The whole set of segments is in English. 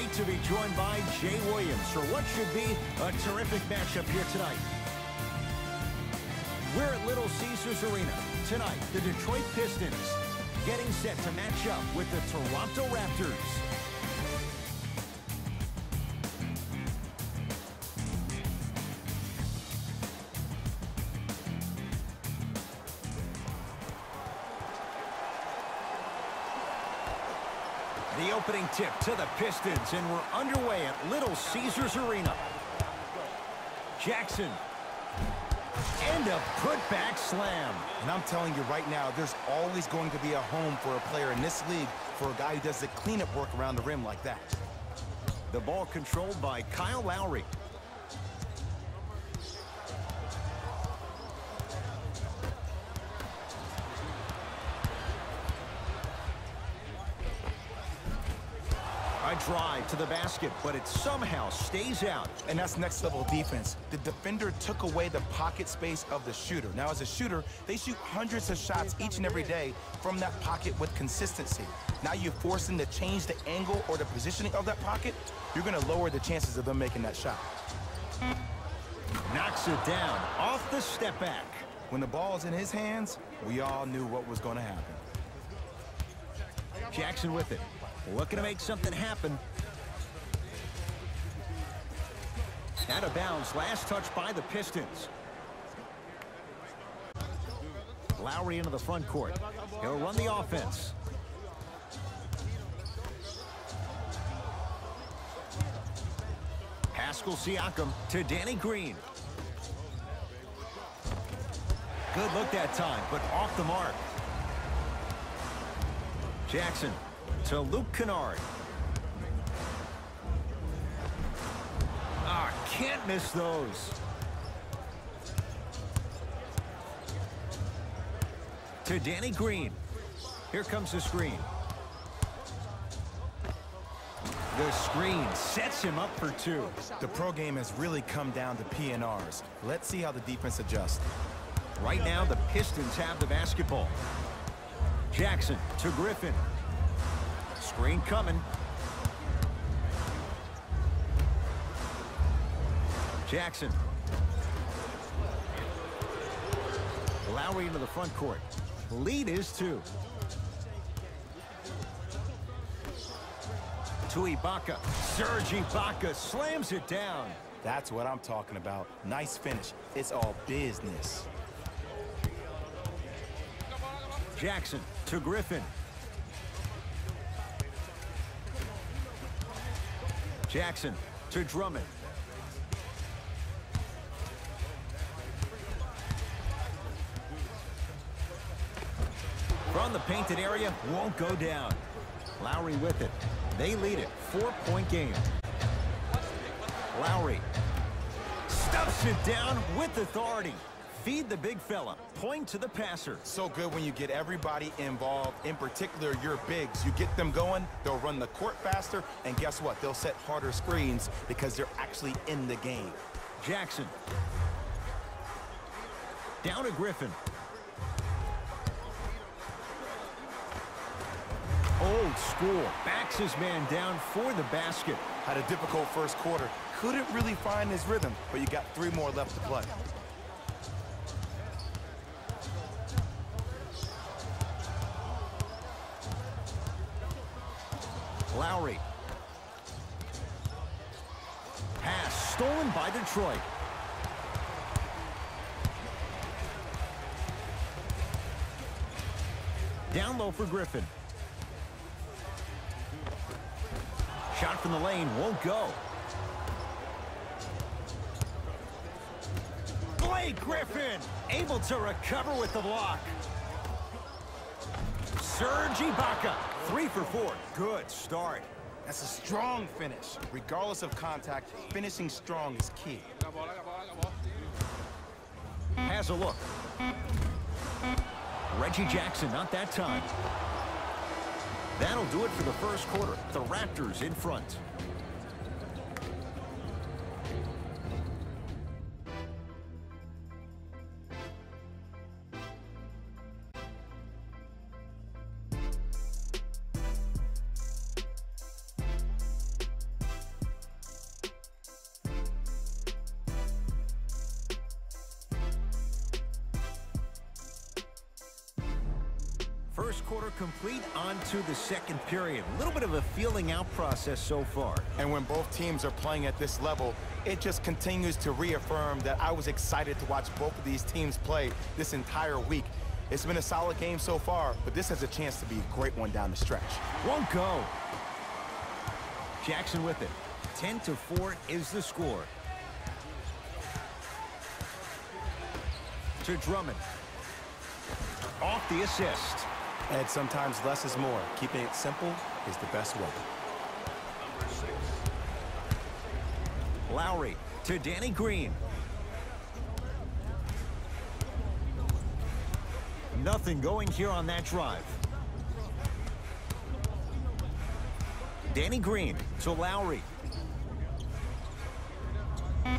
Great to be joined by Jay Williams for what should be a terrific matchup here tonight. We're at Little Caesars Arena. Tonight, the Detroit Pistons getting set to match up with the Toronto Raptors. The opening tip to the Pistons, and we're underway at Little Caesars Arena. Jackson. And a putback slam. And I'm telling you right now, there's always going to be a home for a player in this league for a guy who does the cleanup work around the rim like that. The ball controlled by Kyle Lowry. A drive to the basket, but it somehow stays out. And that's next level defense. The defender took away the pocket space of the shooter. Now, as a shooter, they shoot hundreds of shots each and every day from that pocket with consistency. Now you force them to change the angle or the positioning of that pocket, you're going to lower the chances of them making that shot. Knocks it down off the step back. When the ball's in his hands, we all knew what was going to happen. Jackson with it. Looking to make something happen. Out of bounds. Last touch by the Pistons. Lowry into the front court. He'll run the offense. Pascal Siakam to Danny Green. Good look that time, but off the mark. Jackson to Luke Kennard. Can't miss those. To Danny Green. Here comes the screen. The screen sets him up for two. The pro game has really come down to P&Rs. Let's see how the defense adjusts. Right now, the Pistons have the basketball. Jackson to Griffin. Screen coming. Jackson. Lowry into the front court. Lead is 2. To Ibaka. Serge Ibaka slams it down. That's what I'm talking about. Nice finish. It's all business. Jackson to Griffin. Jackson to Drummond. From the painted area, won't go down. Lowry with it. They lead it. 4-point game. Lowry stuffs it down with authority. Feed the big fella. Point to the passer. So good when you get everybody involved, in particular your bigs. You get them going, they'll run the court faster, and guess what? They'll set harder screens because they're actually in the game. Jackson. Down to Griffin. Old school. Backs his man down for the basket. Had a difficult first quarter. Couldn't really find his rhythm, but you got 3 more left to play. Lowry. Pass stolen by Detroit. Down low for Griffin. Shot from the lane won't go. Blake Griffin able to recover with the block. Serge Ibaka, 3 for 4. Good start. That's a strong finish. Regardless of contact, finishing strong is key. Has a look. Reggie Jackson, not that time. That'll do it for the first quarter. The Raptors in front. First quarter complete, on to the second period. A little bit of a feeling out process so far. And when both teams are playing at this level, it just continues to reaffirm that I was excited to watch both of these teams play this entire week. It's been a solid game so far, but this has a chance to be a great one down the stretch. Won't go. Jackson with it. 10-4 is the score. To Drummond. Off the assist. And sometimes less is more. Keeping it simple is the best way. Lowry to Danny Green. Nothing going here on that drive. Danny Green to Lowry.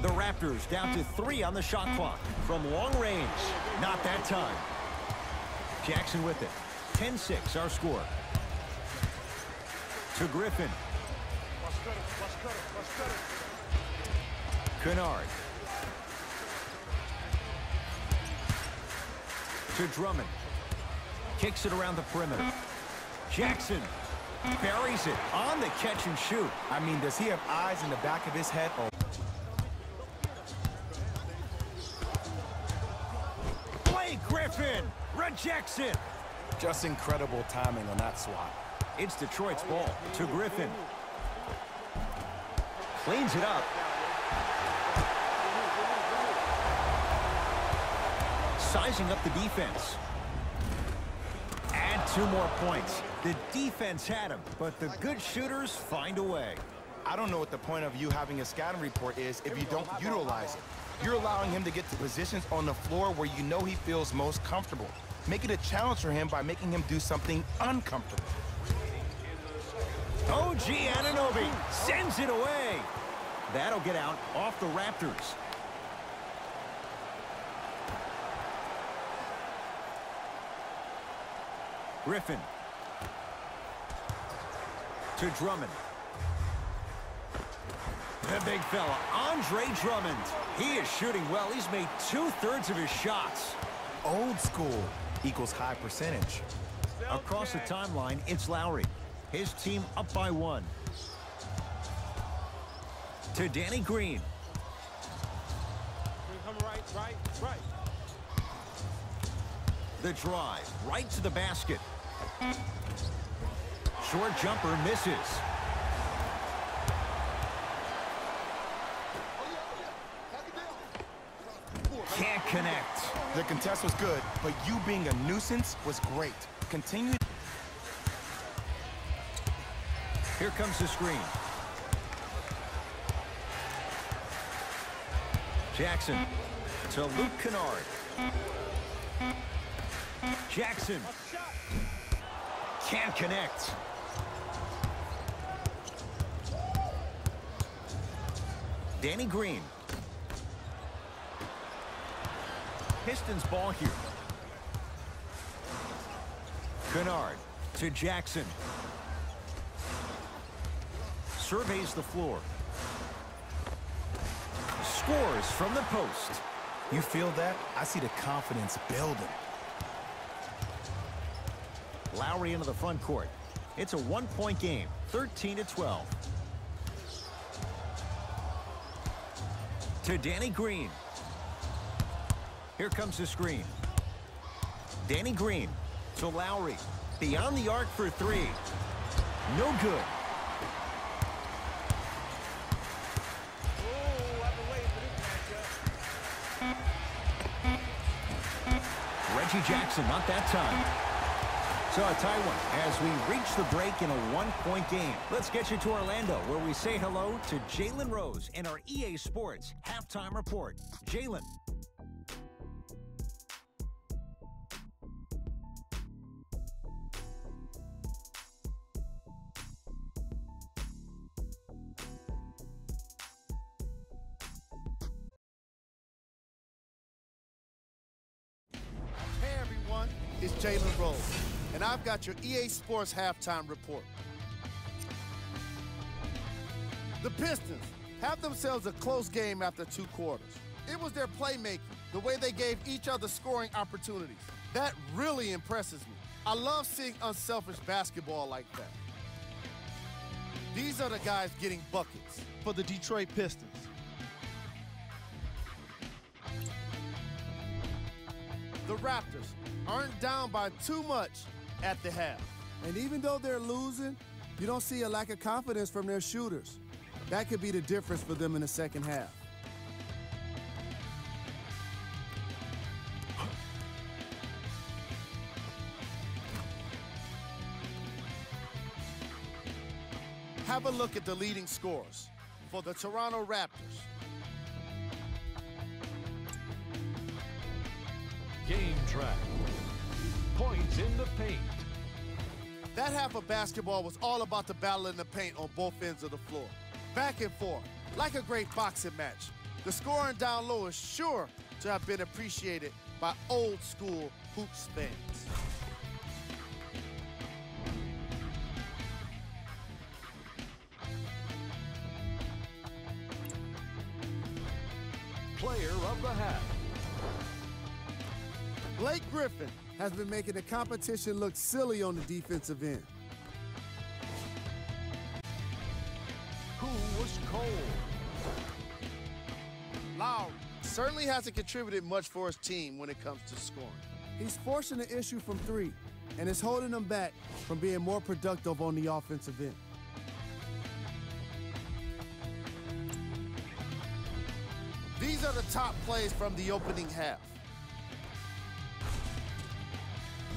The Raptors down to 3 on the shot clock from long range. Not that time. Jackson with it. 10-6 our score. To Griffin. Kennard. To Drummond. Kicks it around the perimeter. Jackson buries it on the catch and shoot. I mean, does he have eyes in the back of his head? Or Blake Griffin rejects it. just incredible timing on that swat. It's Detroit's ball to Griffin. Cleans it up. Sizing up the defense. Add 2 more points. The defense had him, but the good shooters find a way. I don't know what the point of you having a scouting report is if you don't utilize it. You're allowing him to get to positions on the floor where you know he feels most comfortable. Make it a challenge for him by making him do something uncomfortable. OG Anunoby sends it away. That'll get out off the Raptors. Griffin. To Drummond. The big fella, Andre Drummond. He is shooting well. He's made 2/3 of his shots. Old school equals high percentage. Across the timeline, it's Lowry. His team up by 1. To Danny Green. Come right. The drive, right to the basket. Short jumper misses. Can't connect. The contest was good, but you being a nuisance was great. Continue. Here comes the screen. Jackson to Luke Kennard. Jackson can't connect. Danny Green. Pistons ball here. Kennard to Jackson. Surveys the floor. Scores from the post. You feel that? I see the confidence building. Lowry into the front court. It's a 1-point game, 13-12. To Danny Green. Here comes the screen. Danny Green to Lowry. Beyond the arc for 3. No good. Reggie Jackson, not that time. So a tie one as we reach the break in a 1-point game. Let's get you to Orlando, where we say hello to Jalen Rose and our EA Sports halftime report. Jalen. Hey everyone, it's Jalen Rose, and I've got your EA Sports halftime report. The Pistons have themselves a close game after 2 quarters. It was their playmaking, the way they gave each other scoring opportunities. That really impresses me. I love seeing unselfish basketball like that. These are the guys getting buckets for the Detroit Pistons. The Raptors aren't down by too much at the half. And even though they're losing, you don't see a lack of confidence from their shooters. That could be the difference for them in the second half. Have a look at the leading scorers for the Toronto Raptors. Game track. Points in the paint. That half of basketball was all about the battle in the paint on both ends of the floor. Back and forth, like a great boxing match. The scoring down low is sure to have been appreciated by old school hoops fans. Player of the half. Blake Griffin has been making the competition look silly on the defensive end. Who was cold? Lowry certainly hasn't contributed much for his team when it comes to scoring. He's forcing the issue from three, and it's holding them back from being more productive on the offensive end. These are the top plays from the opening half.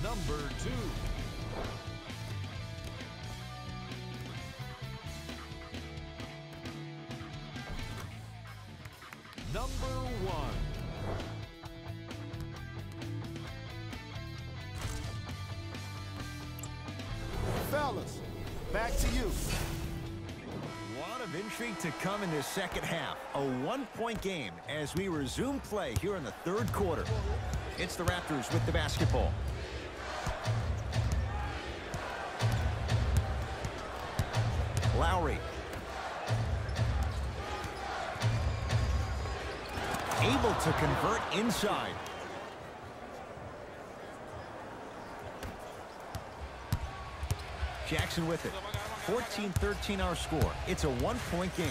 Number 2. Number 1. Fellas, back to you. A lot of intrigue to come in this second half. A one-point game as we resume play here in the third quarter. It's the Raptors with the basketball. Lowry. Able to convert inside. Jackson with it. 14-13 our score. It's a one-point game.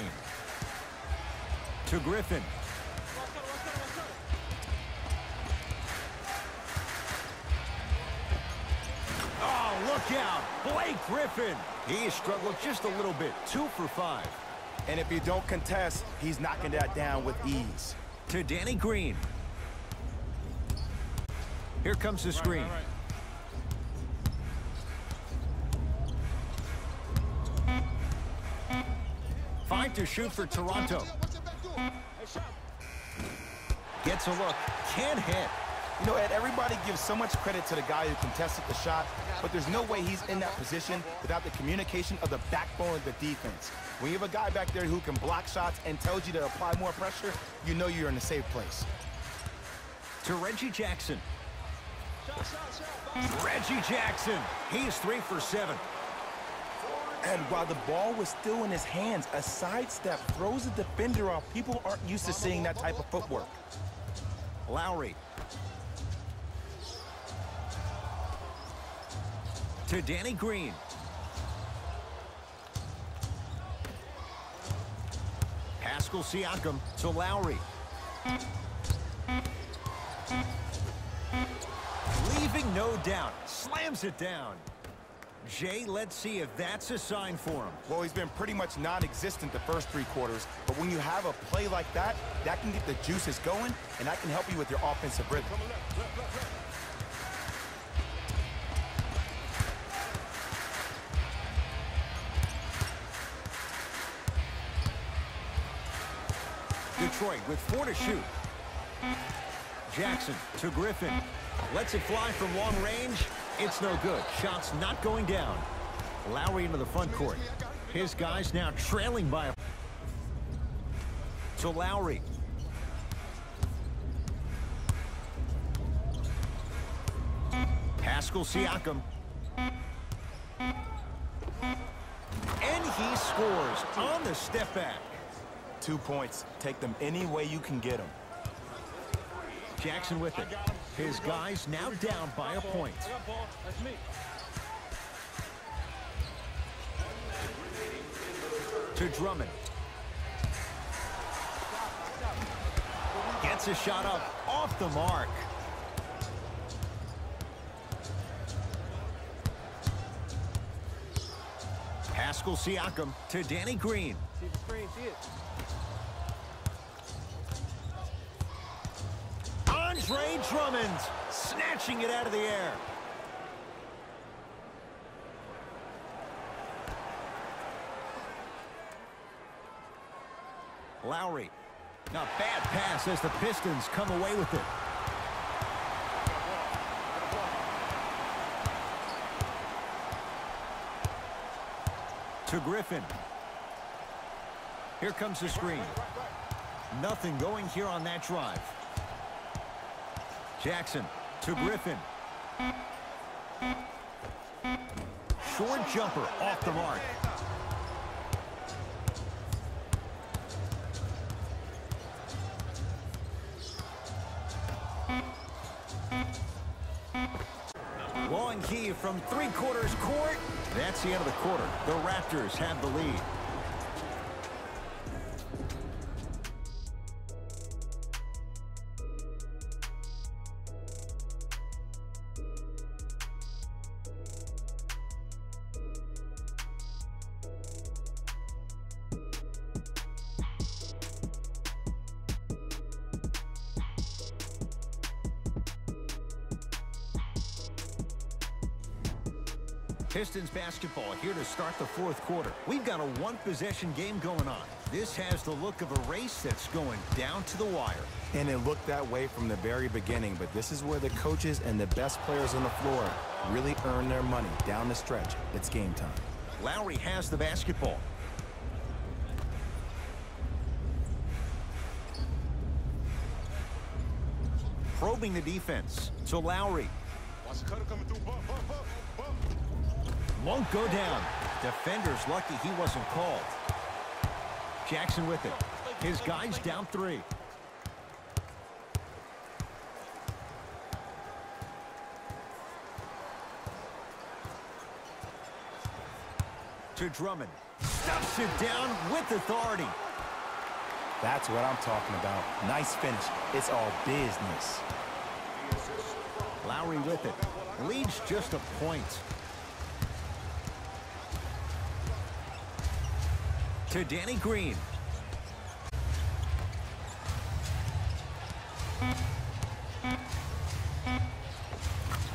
To Griffin. Oh, look out. Blake Griffin. He struggled just a little bit. 2 for 5. And if you don't contest, he's knocking that down with ease. To Danny Green. Here comes the screen. Five to shoot for Toronto. Gets a look. Can't hit. You know, Ed, everybody gives so much credit to the guy who contested the shot, but there's no way he's in that position without the communication of the backbone of the defense. When you have a guy back there who can block shots and tells you to apply more pressure, you know you're in a safe place. To Reggie Jackson. Reggie Jackson. He's 3 for 7. And while the ball was still in his hands, a sidestep throws a defender off. People aren't used to seeing that type of footwork. Lowry. To Danny Green. Pascal Siakam to Lowry. Leaving no doubt. Slams it down. Jay, let's see if that's a sign for him. Well, he's been pretty much non-existent the first 3 quarters, but when you have a play like that, that can get the juices going, and that can help you with your offensive rhythm. Detroit with 4 to shoot. Jackson to Griffin. Lets it fly from long range. It's no good. Shots not going down. Lowry into the front court. His guys now trailing by a... To Lowry. Pascal Siakam. And he scores on the step back. 2 points. Take them any way you can get them. Jackson with it. His guys now down by a point. To Drummond. Gets a shot up off the mark. Pascal Siakam to Danny Green. See the screen, see it. Andre Drummond snatching it out of the air. Lowry. Now bad pass as the Pistons come away with it. To Griffin. Here comes the screen. Nothing going here on that drive. Jackson to Griffin. Short jumper off the mark. Long key from three-quarters court. That's the end of the quarter. The Raptors have the lead. Pistons basketball here to start the fourth quarter. We've got a one-possession game going on. This has the look of a race that's going down to the wire. And it looked that way from the very beginning, but this is where the coaches and the best players on the floor really earn their money down the stretch. It's game time. Lowry has the basketball. Probing the defense to Lowry. Watch the cutter coming through. Won't go down. Defender's lucky he wasn't called. Jackson with it. His guys down three. To Drummond. Stuffs it down with authority. That's what I'm talking about. Nice finish. It's all business. Lowry with it. Leads just a point. To Danny Green.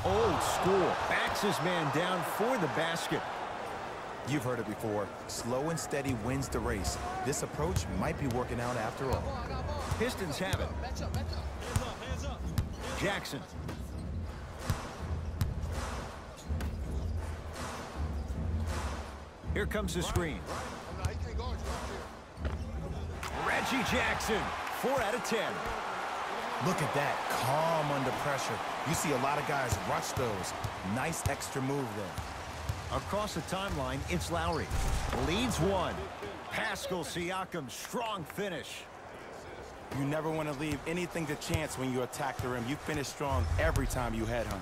Old school. Backs his man down for the basket. You've heard it before. Slow and steady wins the race. This approach might be working out after all. Pistons have it. Jackson. Here comes the screen. Reggie Jackson, 4 out of 10. Look at that, calm under pressure. You see a lot of guys rush those. Nice extra move there. Across the timeline, it's Lowry. Leads one. Pascal Siakam, strong finish. You never want to leave anything to chance when you attack the rim. You finish strong every time you headhunt.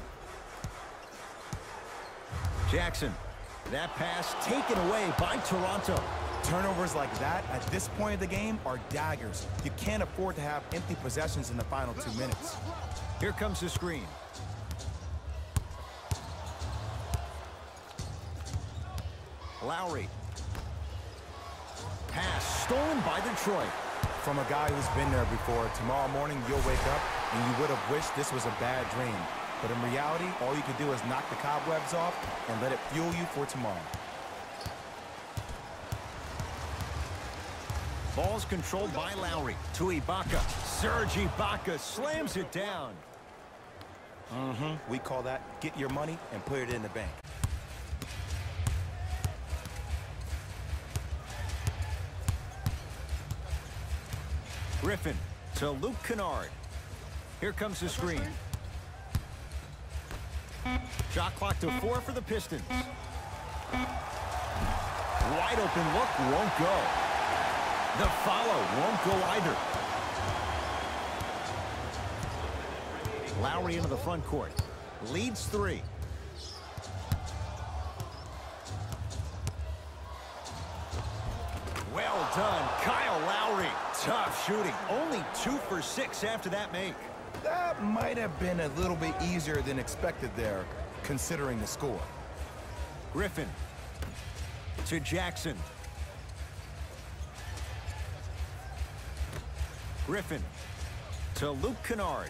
Jackson, that pass taken away by Toronto. Turnovers like that at this point of the game are daggers. You can't afford to have empty possessions in the final 2 minutes. Here comes the screen. Lowry. Pass stolen by Detroit. From a guy who's been there before, tomorrow morning you'll wake up and you would have wished this was a bad dream. But in reality, all you can do is knock the cobwebs off and let it fuel you for tomorrow. Ball's controlled by Lowry to Ibaka. Serge Ibaka slams it down. We call that get your money and put it in the bank. Griffin to Luke Kennard. Here comes the screen. Shot clock to 4 for the Pistons. Wide open look won't go. The follow won't go either. Lowry into the front court. Leads 3. Well done, Kyle Lowry. Tough shooting. Only 2 for 6 after that make. That might have been a little bit easier than expected there, considering the score. Griffin to Jackson. Griffin to Luke Kennard.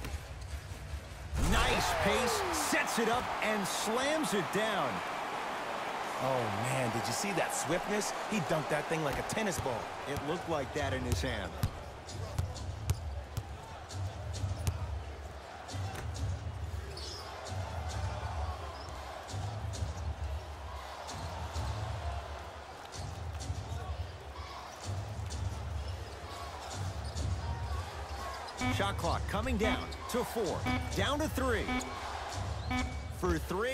Nice pace, sets it up and slams it down. Oh, man, did you see that swiftness? He dunked that thing like a tennis ball. It looked like that in his hand. Shot clock coming down to 4. Down to 3. For 3.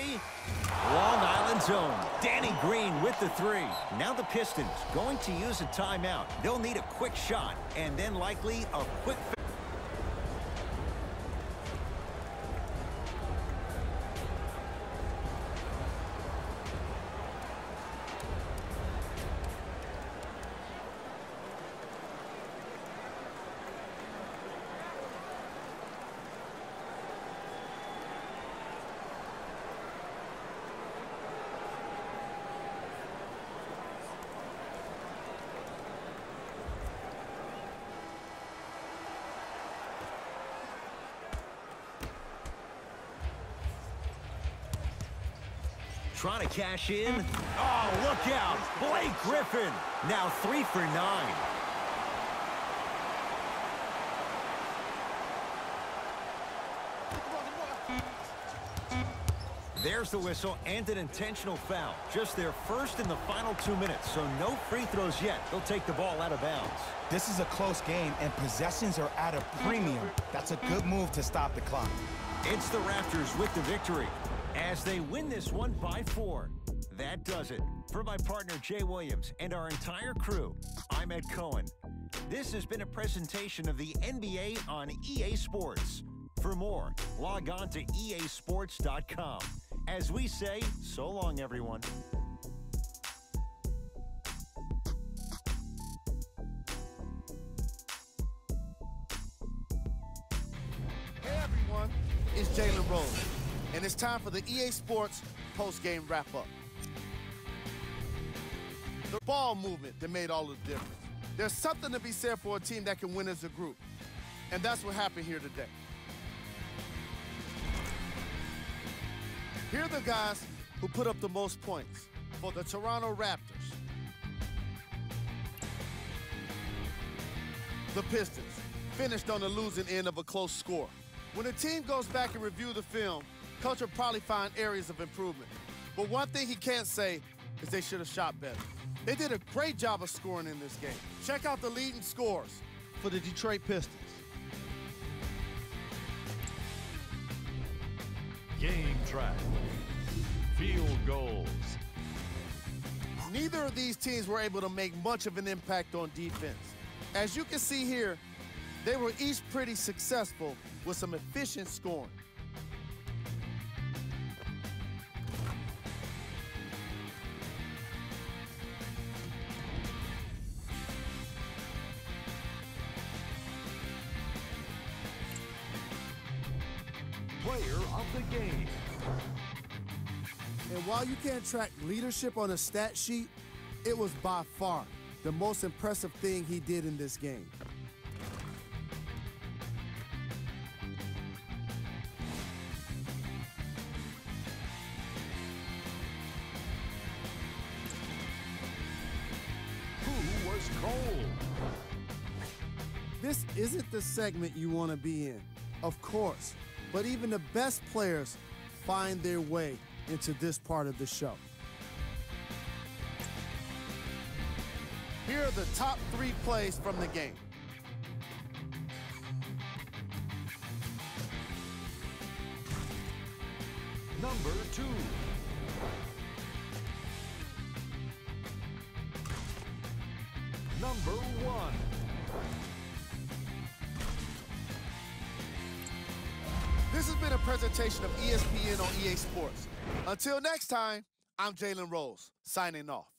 Long Island zone. Danny Green with the 3. Now the Pistons going to use a timeout. They'll need a quick shot and then likely a quick trying to cash in. Oh, look out. Blake Griffin. Now 3 for 9. There's the whistle and an intentional foul. Just their first in the final 2 minutes, so no free throws yet. They'll take the ball out of bounds. This is a close game, and possessions are at a premium. That's a good move to stop the clock. It's the Raptors with the victory as they win this one by 4. That does it. For my partner, Jay Williams, and our entire crew, I'm Ed Cohen. This has been a presentation of the NBA on EA Sports. For more, log on to easports.com. As we say, so long, everyone. Hey, everyone. It's Jalen Rose, and it's time for the EA Sports post-game wrap-up. The ball movement that made all the difference. There's something to be said for a team that can win as a group, and that's what happened here today. Here are the guys who put up the most points for the Toronto Raptors. The Pistons finished on the losing end of a close score. When a team goes back and review the film, coach will probably find areas of improvement. But one thing he can't say is they should have shot better. They did a great job of scoring in this game. Check out the leading scores for the Detroit Pistons. Game track. Field goals. Neither of these teams were able to make much of an impact on defense. As you can see here, they were each pretty successful with some efficient scoring. Player of the game. And while you can't track leadership on a stat sheet, it was by far the most impressive thing he did in this game. Who was cold? This isn't the segment you want to be in, of course, but even the best players find their way into this part of the show. Here are the top 3 plays from the game. Number 2. Number 1. This has been a presentation of ESPN on EA Sports. Until next time, I'm Jalen Rose, signing off.